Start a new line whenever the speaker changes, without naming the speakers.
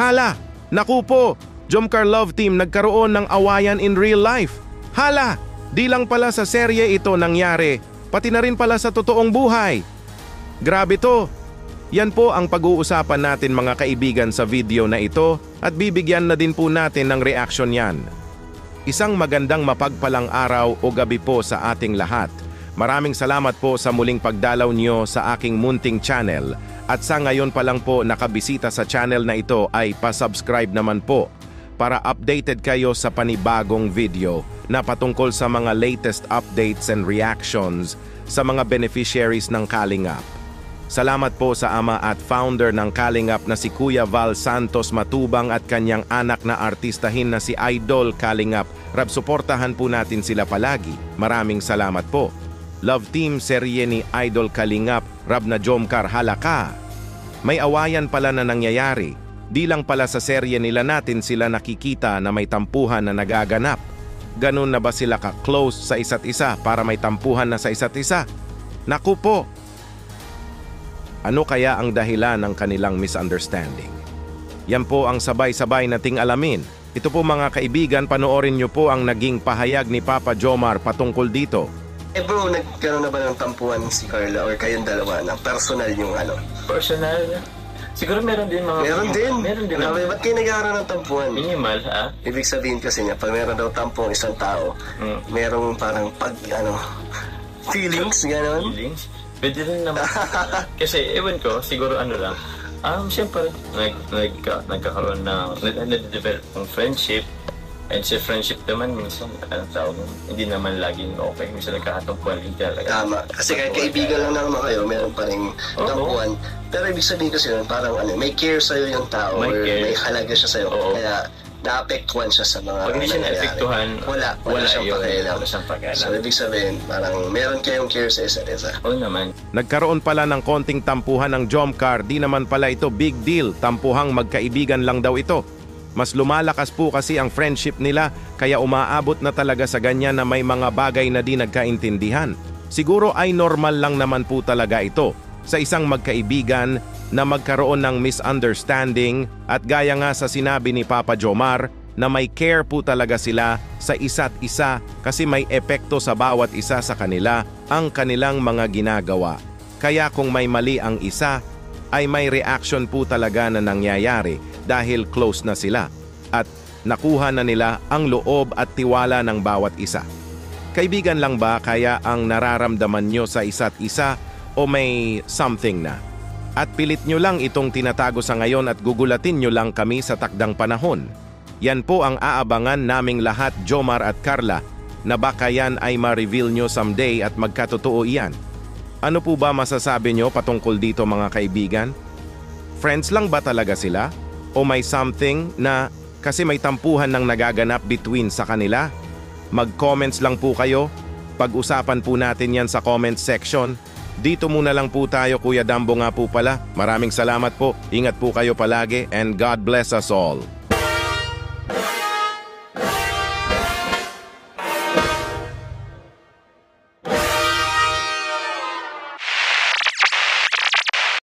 Hala! Naku po! Jomcar Love Team nagkaroon ng awayan in real life. Hala! Di lang pala sa serye ito nangyari, pati na rin pala sa totoong buhay. Grabe to! Yan po ang pag-uusapan natin mga kaibigan sa video na ito at bibigyan na din po natin ng reaction yan. Isang magandang mapagpalang araw o gabi po sa ating lahat. Maraming salamat po sa muling pagdalaw niyo sa aking munting channel at sa ngayon pa lang po nakabisita sa channel na ito ay pa-subscribe naman po para updated kayo sa panibagong video na patungkol sa mga latest updates and reactions sa mga beneficiaries ng Kalingap. Salamat po sa ama at founder ng Kalingap na si Kuya Val Santos Matubang at kanyang anak na artistahin na si Idol Kalingap. Rab, suportahan po natin sila palagi. Maraming salamat po. Love Team serye ni Idol Kalingap, Rab na Jomcar Halaka. May awayan pala na nangyayari. Di lang pala sa serye nila natin sila nakikita na may tampuhan na nagaganap. Ganun na ba sila ka-close sa isa't isa para may tampuhan na sa isa't isa? Naku po! Ano kaya ang dahilan ng kanilang misunderstanding? Yan po ang sabay-sabay nating alamin. Ito po mga kaibigan, panoorin nyo po ang naging pahayag ni Papa Jomar patungkol dito.
Bro, nagkaroon na ba ng tampuhan si Carla or kayong dalawa na personal yung ano?
Personal? Siguro meron din mga...
Meron din?
Meron din.
Grabe, ba't kayo nagkaroon ng tampuhan?
Minimal, ha?
Ibig sabihin kasi niya, pag meron daw tampo ang isang tao, merong parang feelings, gano'n?
Feelings? Pwede rin naman. Kasi, ewan ko, siguro ano lang. Siyempre, nagkakaroon ng... Nade-develop ng friendship. And sa friendship naman, minsan, hindi naman laging okay. Minsan nagkakatampuan din talaga.
Tama. Kasi kahit kaibigan lang naman kayo, meron pa rin tampuhan. Pero ibig sabihin kasi yun, parang may care sa'yo yung tao or may halaga siya sa'yo. Kaya naapektuhan siya sa mga
pag hindi siya naapektuhan,
wala siyang pakialam. So ibig sabihin, parang meron kayong care sa isa't isa.
Oo naman.
Nagkaroon pala ng konting tampuhan ng Jomcar, di naman pala ito big deal. Tampuhang magkaibigan lang daw ito. Mas lumalakas po kasi ang friendship nila kaya umaabot na talaga sa ganyan na may mga bagay na di nagkaintindihan. Siguro ay normal lang naman po talaga ito sa isang magkaibigan na magkaroon ng misunderstanding at gaya nga sa sinabi ni Papa Jomar na may care po talaga sila sa isa't isa kasi may epekto sa bawat isa sa kanila ang kanilang mga ginagawa. Kaya kung may mali ang isa, ay may reaction po talaga na nangyayari dahil close na sila at nakuha na nila ang loob at tiwala ng bawat isa. Kaibigan lang ba kaya ang nararamdaman nyo sa isa't isa o may something na? At pilit nyo lang itong tinatago sa ngayon at gugulatin nyo lang kami sa takdang panahon. Yan po ang aabangan naming lahat, Jomar at Carla, na baka yan ay ma-reveal nyo someday at magkatotoo iyan. Ano po ba masasabi nyo patungkol dito mga kaibigan? Friends lang ba talaga sila? O may something na kasi may tampuhan ng nagaganap between sa kanila? Mag-comments lang po kayo. Pag-usapan po natin yan sa comment section. Dito muna lang po tayo, Kuya Dambo nga po pala. Maraming salamat po. Ingat po kayo palagi and God bless us all.